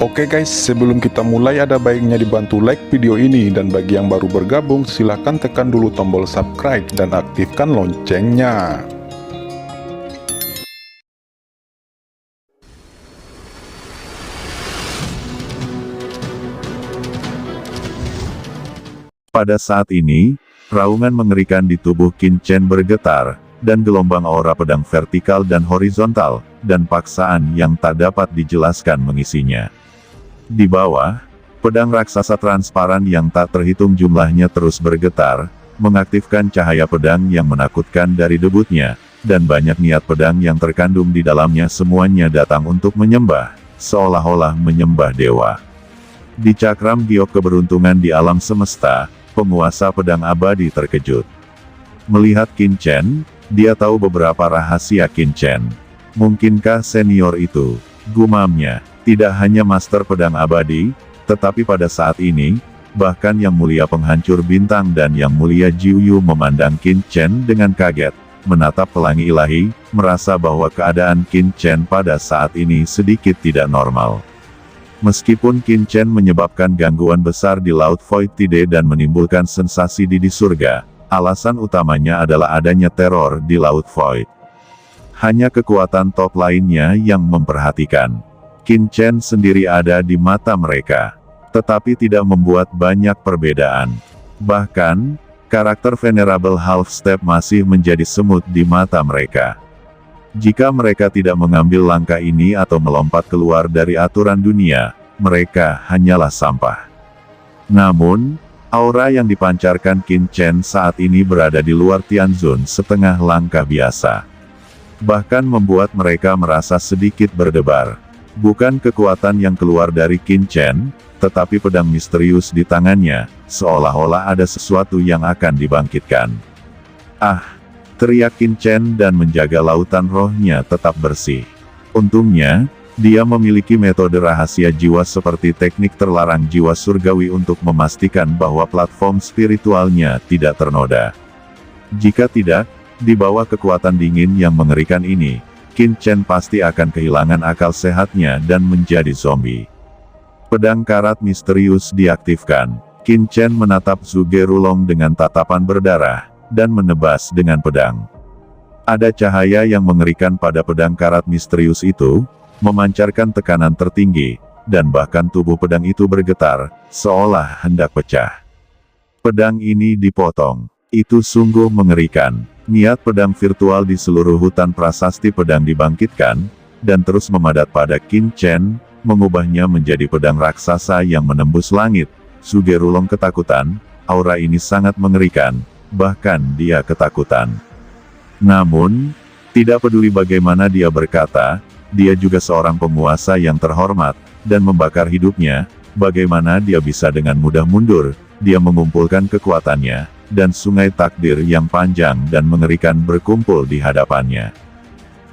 Oke guys, sebelum kita mulai ada baiknya dibantu like video ini, dan bagi yang baru bergabung silahkan tekan dulu tombol subscribe dan aktifkan loncengnya. Pada saat ini, raungan mengerikan di tubuh Qin Chen bergetar, dan gelombang aura pedang vertikal dan horizontal, dan paksaan yang tak dapat dijelaskan mengisinya. Di bawah, pedang raksasa transparan yang tak terhitung jumlahnya terus bergetar, mengaktifkan cahaya pedang yang menakutkan dari debutnya, dan banyak niat pedang yang terkandung di dalamnya semuanya datang untuk menyembah, seolah-olah menyembah dewa. Di cakram giok keberuntungan di alam semesta, penguasa pedang abadi terkejut. Melihat Qin Chen, dia tahu beberapa rahasia Qin Chen. Mungkinkah senior itu, gumamnya, tidak hanya master pedang abadi, tetapi pada saat ini, bahkan yang mulia penghancur bintang dan yang mulia Jiuyu memandang Qin Chen dengan kaget, menatap pelangi ilahi, merasa bahwa keadaan Qin Chen pada saat ini sedikit tidak normal. Meskipun Qin Chen menyebabkan gangguan besar di Laut Void Tide dan menimbulkan sensasi di surga, alasan utamanya adalah adanya teror di Laut Void. Hanya kekuatan top lainnya yang memperhatikan. Qin Chen sendiri ada di mata mereka, tetapi tidak membuat banyak perbedaan. Bahkan, karakter Venerable Half Step masih menjadi semut di mata mereka. Jika mereka tidak mengambil langkah ini atau melompat keluar dari aturan dunia, mereka hanyalah sampah. Namun, aura yang dipancarkan Qin Chen saat ini berada di luar Tianzun setengah langkah biasa. Bahkan membuat mereka merasa sedikit berdebar. Bukan kekuatan yang keluar dari Qin Chen, tetapi pedang misterius di tangannya, seolah-olah ada sesuatu yang akan dibangkitkan. Ah! Teriak Qin Chen dan menjaga lautan rohnya tetap bersih. Untungnya, dia memiliki metode rahasia jiwa seperti teknik terlarang jiwa surgawi untuk memastikan bahwa platform spiritualnya tidak ternoda. Jika tidak, di bawah kekuatan dingin yang mengerikan ini, Qin Chen pasti akan kehilangan akal sehatnya dan menjadi zombie. Pedang karat misterius diaktifkan. Qin Chen menatap Zhuge Rulong dengan tatapan berdarah, dan menebas dengan pedang. Ada cahaya yang mengerikan pada pedang karat misterius itu, memancarkan tekanan tertinggi, dan bahkan tubuh pedang itu bergetar, seolah hendak pecah. Pedang ini dipotong. Itu sungguh mengerikan. Niat pedang virtual di seluruh hutan prasasti pedang dibangkitkan, dan terus memadat pada Qin Chen, mengubahnya menjadi pedang raksasa yang menembus langit. Zhuge Rulong ketakutan, aura ini sangat mengerikan, bahkan dia ketakutan. Namun, tidak peduli bagaimana dia berkata, dia juga seorang penguasa yang terhormat, dan membakar hidupnya, bagaimana dia bisa dengan mudah mundur, dia mengumpulkan kekuatannya, dan sungai takdir yang panjang dan mengerikan berkumpul di hadapannya.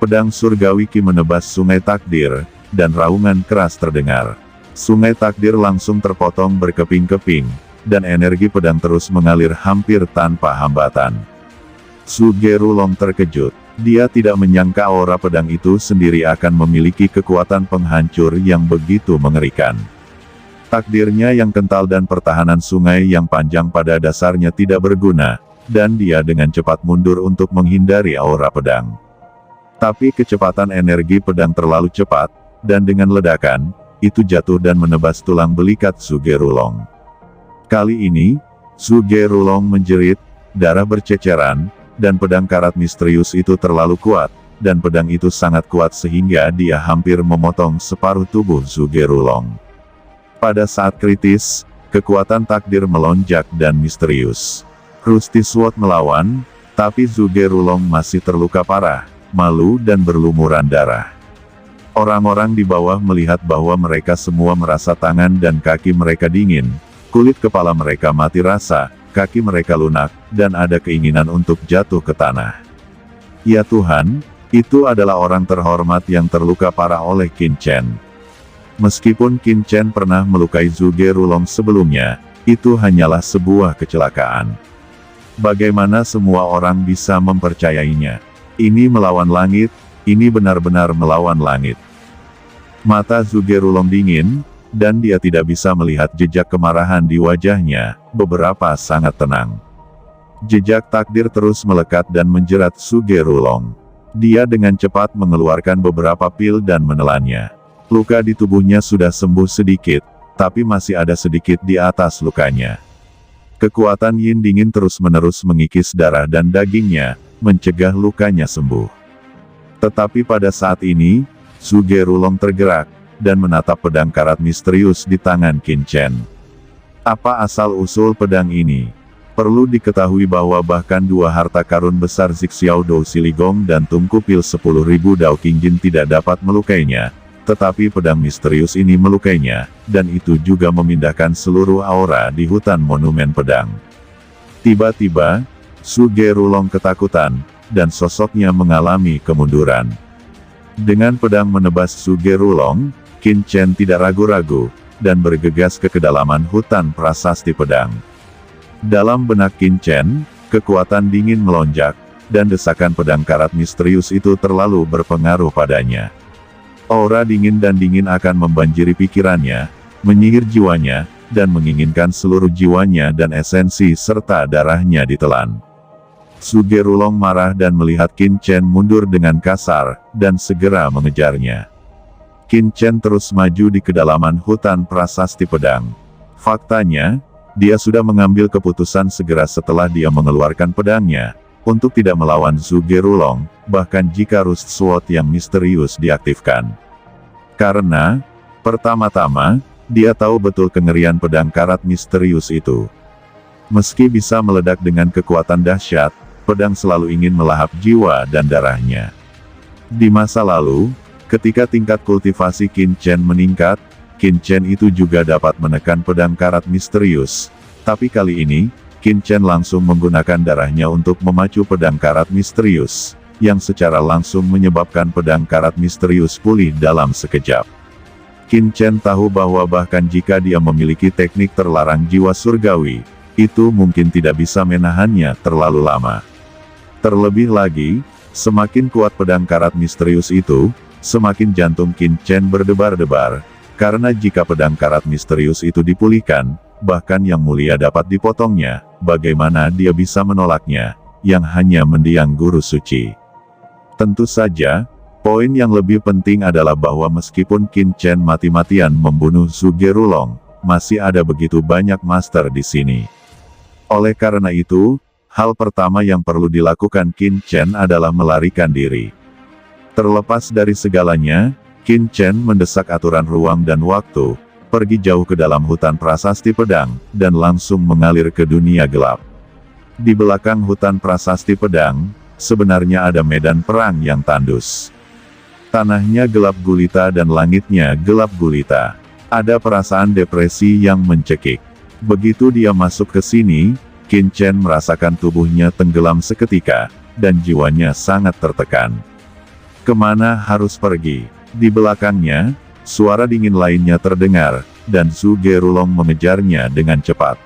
Pedang surgawi Qi menebas sungai takdir, dan raungan keras terdengar. Sungai takdir langsung terpotong berkeping-keping, dan energi pedang terus mengalir hampir tanpa hambatan. Zhuge Rulong terkejut. Dia tidak menyangka aura pedang itu sendiri akan memiliki kekuatan penghancur yang begitu mengerikan. Takdirnya yang kental dan pertahanan sungai yang panjang pada dasarnya tidak berguna, dan dia dengan cepat mundur untuk menghindari aura pedang. Tapi kecepatan energi pedang terlalu cepat, dan dengan ledakan, itu jatuh dan menebas tulang belikat Zhuge Rulong. Kali ini, Zhuge Rulong menjerit, darah berceceran, dan pedang karat misterius itu terlalu kuat, dan pedang itu sangat kuat sehingga dia hampir memotong separuh tubuh Zhuge Rulong. Pada saat kritis, kekuatan takdir melonjak dan misterius. Rusty Sword melawan, tapi Zhuge Rulong masih terluka parah, malu dan berlumuran darah. Orang-orang di bawah melihat bahwa mereka semua merasa tangan dan kaki mereka dingin, kulit kepala mereka mati rasa, kaki mereka lunak, dan ada keinginan untuk jatuh ke tanah. Ya Tuhan, itu adalah orang terhormat yang terluka parah oleh Qin Chen. Meskipun Qin Chen pernah melukai Zhuge Rulong sebelumnya, itu hanyalah sebuah kecelakaan. Bagaimana semua orang bisa mempercayainya? Ini melawan langit, ini benar-benar melawan langit. Mata Zhuge Rulong dingin, dan dia tidak bisa melihat jejak kemarahan di wajahnya, beberapa sangat tenang. Jejak takdir terus melekat dan menjerat Sugerulong. Dia dengan cepat mengeluarkan beberapa pil dan menelannya. Luka di tubuhnya sudah sembuh sedikit, tapi masih ada sedikit di atas lukanya. Kekuatan yin dingin terus-menerus mengikis darah dan dagingnya, mencegah lukanya sembuh. Tetapi pada saat ini, Sugerulong tergerak, dan menatap pedang karat misterius di tangan Qin Chen. Apa asal-usul pedang ini? Perlu diketahui bahwa bahkan dua harta karun besar Zixiao Dou Siligong dan tungku pil 10.000 Dao Qingjin tidak dapat melukainya, tetapi pedang misterius ini melukainya, dan itu juga memindahkan seluruh aura di hutan monumen pedang. Tiba-tiba, Sugerulong ketakutan, dan sosoknya mengalami kemunduran. Dengan pedang menebas Sugerulong, Qin Chen tidak ragu-ragu, dan bergegas ke kedalaman hutan prasasti pedang. Dalam benak Qin Chen, kekuatan dingin melonjak, dan desakan pedang karat misterius itu terlalu berpengaruh padanya. Aura dingin akan membanjiri pikirannya, menyihir jiwanya, dan menginginkan seluruh jiwanya dan esensi serta darahnya ditelan. Sugerulong marah dan melihat Qin Chen mundur dengan kasar, dan segera mengejarnya. Qin Chen terus maju di kedalaman hutan prasasti pedang. Faktanya, dia sudah mengambil keputusan segera setelah dia mengeluarkan pedangnya, untuk tidak melawan Sugerulong, bahkan jika Rust Sword yang misterius diaktifkan. Karena, pertama-tama, dia tahu betul kengerian pedang karat misterius itu. Meski bisa meledak dengan kekuatan dahsyat, pedang selalu ingin melahap jiwa dan darahnya. Di masa lalu, ketika tingkat kultivasi Qin Chen meningkat, Qin Chen itu juga dapat menekan pedang karat misterius. Tapi kali ini, Qin Chen langsung menggunakan darahnya untuk memacu pedang karat misterius, yang secara langsung menyebabkan pedang karat misterius pulih dalam sekejap. Qin Chen tahu bahwa bahkan jika dia memiliki teknik terlarang jiwa surgawi, itu mungkin tidak bisa menahannya terlalu lama. Terlebih lagi, semakin kuat pedang karat misterius itu, semakin jantung Qin Chen berdebar-debar. Karena jika pedang karat misterius itu dipulihkan, bahkan yang mulia dapat dipotongnya, bagaimana dia bisa menolaknya, yang hanya mendiang guru suci. Tentu saja, poin yang lebih penting adalah bahwa meskipun Qin Chen mati-matian membunuh Sugerulong, masih ada begitu banyak master di sini. Oleh karena itu, hal pertama yang perlu dilakukan Qin Chen adalah melarikan diri. Terlepas dari segalanya, Qin Chen mendesak aturan ruang dan waktu, pergi jauh ke dalam hutan prasasti pedang, dan langsung mengalir ke dunia gelap. Di belakang hutan prasasti pedang, sebenarnya ada medan perang yang tandus. Tanahnya gelap gulita dan langitnya gelap gulita. Ada perasaan depresi yang mencekik. Begitu dia masuk ke sini, Qin Chen merasakan tubuhnya tenggelam seketika, dan jiwanya sangat tertekan. Kemana harus pergi? Di belakangnya, suara dingin lainnya terdengar, dan Sugerulong mengejarnya dengan cepat.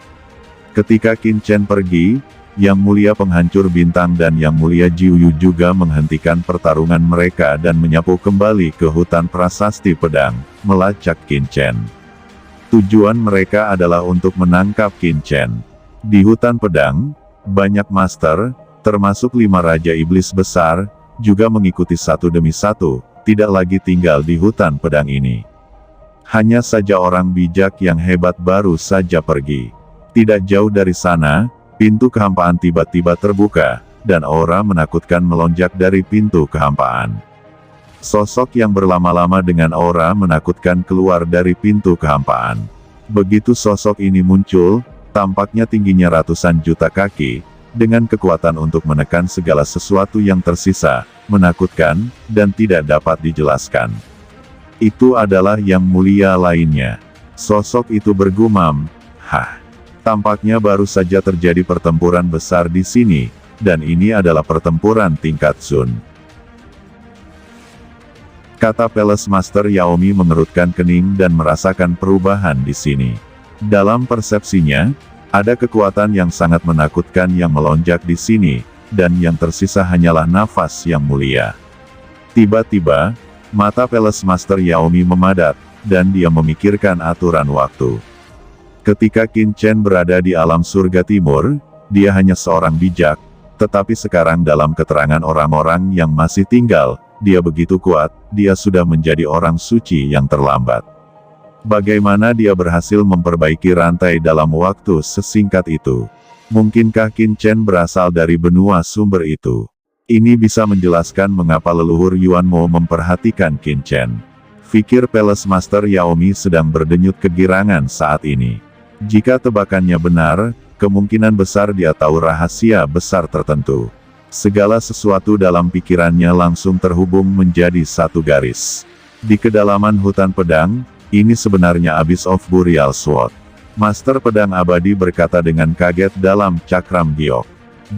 Ketika Qin Chen pergi, Yang Mulia Penghancur Bintang dan Yang Mulia Jiuyu juga menghentikan pertarungan mereka dan menyapu kembali ke hutan prasasti pedang, melacak Qin Chen. Tujuan mereka adalah untuk menangkap Qin Chen. Di hutan pedang, banyak master, termasuk 5 Raja Iblis Besar, juga mengikuti satu demi satu, tidak lagi tinggal di hutan pedang ini. Hanya saja orang bijak yang hebat baru saja pergi. Tidak jauh dari sana, pintu kehampaan tiba-tiba terbuka, dan aura menakutkan melonjak dari pintu kehampaan. Sosok yang berlama-lama dengan aura menakutkan keluar dari pintu kehampaan. Begitu sosok ini muncul, tampaknya tingginya ratusan juta kaki, dengan kekuatan untuk menekan segala sesuatu yang tersisa, menakutkan, dan tidak dapat dijelaskan. Itu adalah Yang Mulia lainnya. Sosok itu bergumam, "Hah, tampaknya baru saja terjadi pertempuran besar di sini, dan ini adalah pertempuran tingkat Sun," kata Palace Master Yaomi mengerutkan kening dan merasakan perubahan di sini. Dalam persepsinya, ada kekuatan yang sangat menakutkan yang melonjak di sini, dan yang tersisa hanyalah nafas Yang Mulia. Tiba-tiba, mata Palace Master Yaomi memadat, dan dia memikirkan aturan waktu. Ketika Qin Chen berada di alam surga timur, dia hanya seorang bijak, tetapi sekarang dalam keterangan orang-orang yang masih tinggal, dia begitu kuat, dia sudah menjadi orang suci yang terlambat. Bagaimana dia berhasil memperbaiki rantai dalam waktu sesingkat itu? Mungkinkah Qin Chen berasal dari benua sumber itu? Ini bisa menjelaskan mengapa leluhur Yuan Mo memperhatikan Qin Chen. Pikir Palace Master Yaomi sedang berdenyut kegirangan saat ini. Jika tebakannya benar, kemungkinan besar dia tahu rahasia besar tertentu. Segala sesuatu dalam pikirannya langsung terhubung menjadi satu garis. Di kedalaman hutan pedang, ini sebenarnya Abyss of Burial Sword. Master Pedang Abadi berkata dengan kaget dalam cakram giok.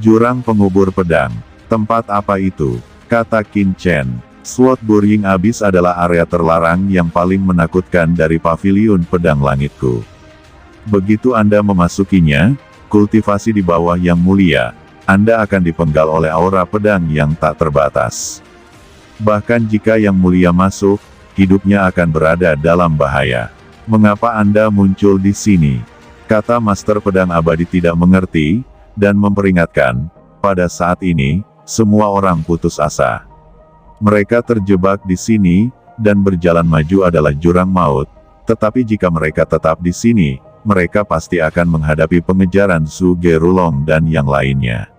Jurang pengubur pedang. Tempat apa itu? Kata Qin Chen. Slot Burying Abyss adalah area terlarang yang paling menakutkan dari paviliun pedang langitku. Begitu Anda memasukinya, kultivasi di bawah yang mulia, Anda akan dipenggal oleh aura pedang yang tak terbatas. Bahkan jika yang mulia masuk, hidupnya akan berada dalam bahaya. Mengapa Anda muncul di sini? Kata Master Pedang Abadi tidak mengerti, dan memperingatkan, pada saat ini, semua orang putus asa. Mereka terjebak di sini, dan berjalan maju adalah jurang maut, tetapi jika mereka tetap di sini, mereka pasti akan menghadapi pengejaran Zhu Gerulong dan yang lainnya.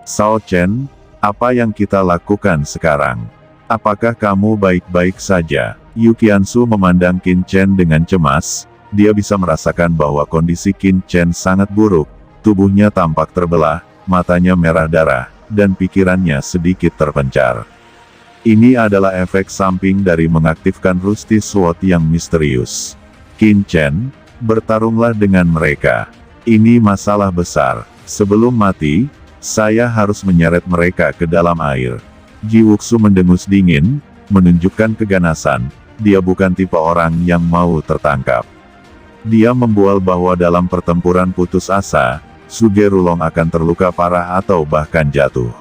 Sao Chen, apa yang kita lakukan sekarang? Apakah kamu baik-baik saja? Yu Qiansu memandang Qin Chen dengan cemas, dia bisa merasakan bahwa kondisi Qin Chen sangat buruk, tubuhnya tampak terbelah, matanya merah darah, dan pikirannya sedikit terpencar. Ini adalah efek samping dari mengaktifkan Rusty Sword yang misterius. Qin Chen, bertarunglah dengan mereka. Ini masalah besar. Sebelum mati, saya harus menyeret mereka ke dalam air. Ji Wuxu mendengus dingin, menunjukkan keganasan, dia bukan tipe orang yang mau tertangkap. Dia membual bahwa dalam pertempuran putus asa, Zhu Gerulong akan terluka parah atau bahkan jatuh.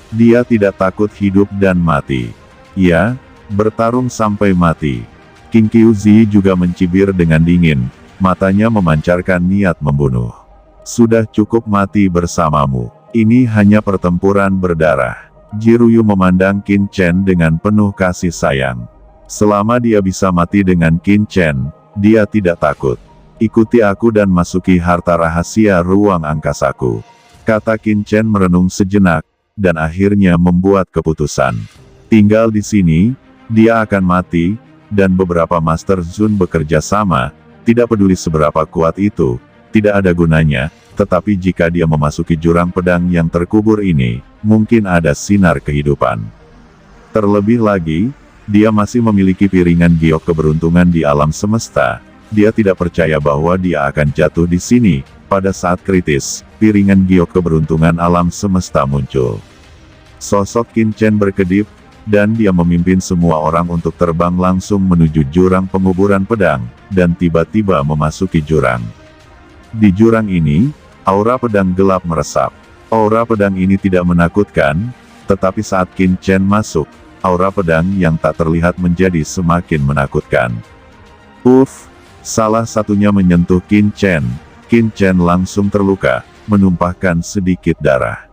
Dia tidak takut hidup dan mati. Ya, bertarung sampai mati. Qin Qiuzi juga mencibir dengan dingin, matanya memancarkan niat membunuh. Sudah cukup mati bersamamu. Ini hanya pertempuran berdarah. Ji Ruyu memandang Qin Chen dengan penuh kasih sayang. Selama dia bisa mati dengan Qin Chen, dia tidak takut. Ikuti aku dan masuki harta rahasia ruang angkasaku. Kata Qin Chen merenung sejenak, dan akhirnya membuat keputusan. Tinggal di sini, dia akan mati, dan beberapa Master Zun bekerja sama, tidak peduli seberapa kuat itu, tidak ada gunanya, tetapi jika dia memasuki jurang pedang yang terkubur ini, mungkin ada sinar kehidupan. Terlebih lagi, dia masih memiliki piringan giok keberuntungan di alam semesta. Dia tidak percaya bahwa dia akan jatuh di sini. Pada saat kritis, piringan giok keberuntungan alam semesta muncul. Sosok Qin Chen berkedip, dan dia memimpin semua orang untuk terbang langsung menuju jurang penguburan pedang, dan tiba-tiba memasuki jurang. Di jurang ini, aura pedang gelap meresap. Aura pedang ini tidak menakutkan, tetapi saat Qin Chen masuk, aura pedang yang tak terlihat menjadi semakin menakutkan. Salah satunya menyentuh Qin Chen. Qin Chen langsung terluka, menumpahkan sedikit darah.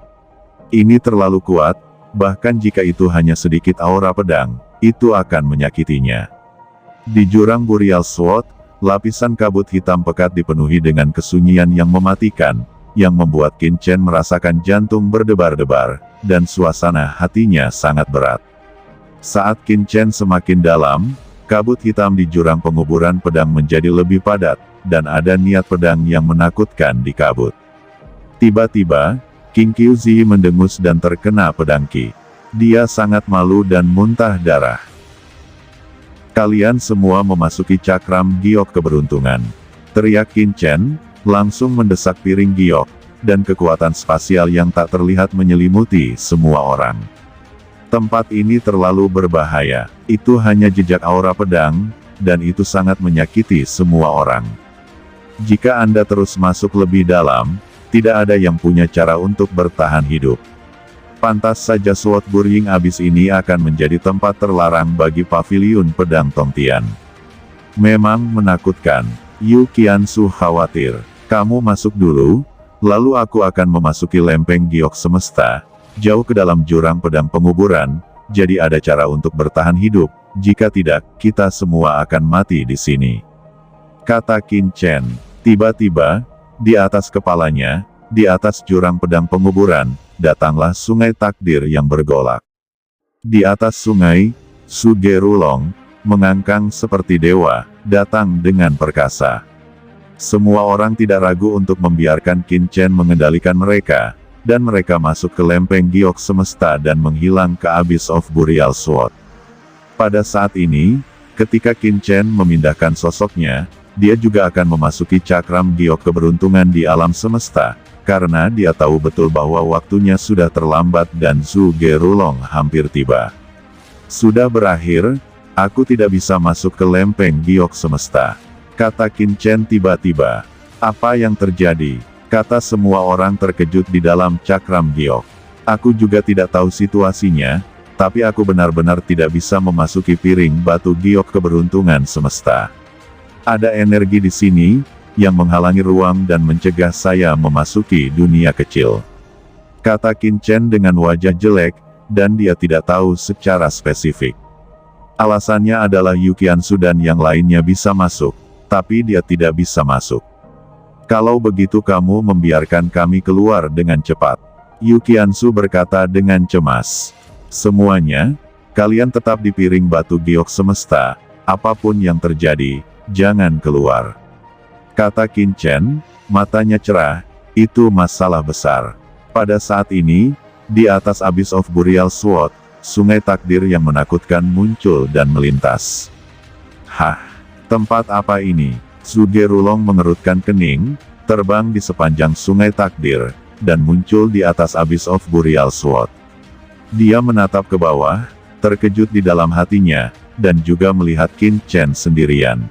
Ini terlalu kuat, bahkan jika itu hanya sedikit aura pedang, itu akan menyakitinya. Di jurang Burial Sword, lapisan kabut hitam pekat dipenuhi dengan kesunyian yang mematikan, yang membuat Qin Chen merasakan jantung berdebar-debar, dan suasana hatinya sangat berat. Saat Qin Chen semakin dalam, kabut hitam di jurang penguburan pedang menjadi lebih padat, dan ada niat pedang yang menakutkan di kabut. Tiba-tiba, Qin Qiuzi mendengus dan terkena pedang Qi. Dia sangat malu dan muntah darah. Kalian semua memasuki cakram giok keberuntungan. Teriak Qin Chen, langsung mendesak piring giok, dan kekuatan spasial yang tak terlihat menyelimuti semua orang. Tempat ini terlalu berbahaya. Itu hanya jejak aura pedang, dan itu sangat menyakiti semua orang. Jika Anda terus masuk lebih dalam, tidak ada yang punya cara untuk bertahan hidup. Pantas saja Sword Burying Abyss ini akan menjadi tempat terlarang bagi paviliun pedang Tongtian. Memang menakutkan. Yu Qiansu khawatir. Kamu masuk dulu, lalu aku akan memasuki lempeng giok semesta, jauh ke dalam jurang pedang penguburan, jadi ada cara untuk bertahan hidup, jika tidak, kita semua akan mati di sini. Kata Qin Chen. Tiba-tiba, di atas kepalanya, di atas jurang pedang penguburan, datanglah sungai takdir yang bergolak. Di atas sungai, Su Gerulong, mengangkang seperti dewa, datang dengan perkasa. Semua orang tidak ragu untuk membiarkan Qin Chen mengendalikan mereka, dan mereka masuk ke lempeng giok semesta dan menghilang ke Abyss of Burial Sword. Pada saat ini, ketika Qin Chen memindahkan sosoknya, dia juga akan memasuki cakram giok keberuntungan di alam semesta, karena dia tahu betul bahwa waktunya sudah terlambat dan Su Gerulong hampir tiba. Sudah berakhir, aku tidak bisa masuk ke lempeng giok semesta. Kata Qin Chen tiba-tiba. Apa yang terjadi? Kata semua orang terkejut di dalam cakram giok. Aku juga tidak tahu situasinya, tapi aku benar-benar tidak bisa memasuki piring batu giok keberuntungan semesta. Ada energi di sini, yang menghalangi ruang dan mencegah saya memasuki dunia kecil. Kata Qin Chen dengan wajah jelek, dan dia tidak tahu secara spesifik. Alasannya adalah Yu Qiansu dan yang lainnya bisa masuk, tapi dia tidak bisa masuk. Kalau begitu kamu membiarkan kami keluar dengan cepat. Yu Qiansu berkata dengan cemas. Semuanya, kalian tetap di piring batu giok semesta, apapun yang terjadi, jangan keluar. Kata Qin Chen, matanya cerah, itu masalah besar. Pada saat ini, di atas Abyss of Burial Sword, sungai takdir yang menakutkan muncul dan melintas. Hah, tempat apa ini? Su Gerulong mengerutkan kening, terbang di sepanjang sungai takdir, dan muncul di atas Abyss of Burial Sword. Dia menatap ke bawah, terkejut di dalam hatinya, dan juga melihat Qin Chen sendirian.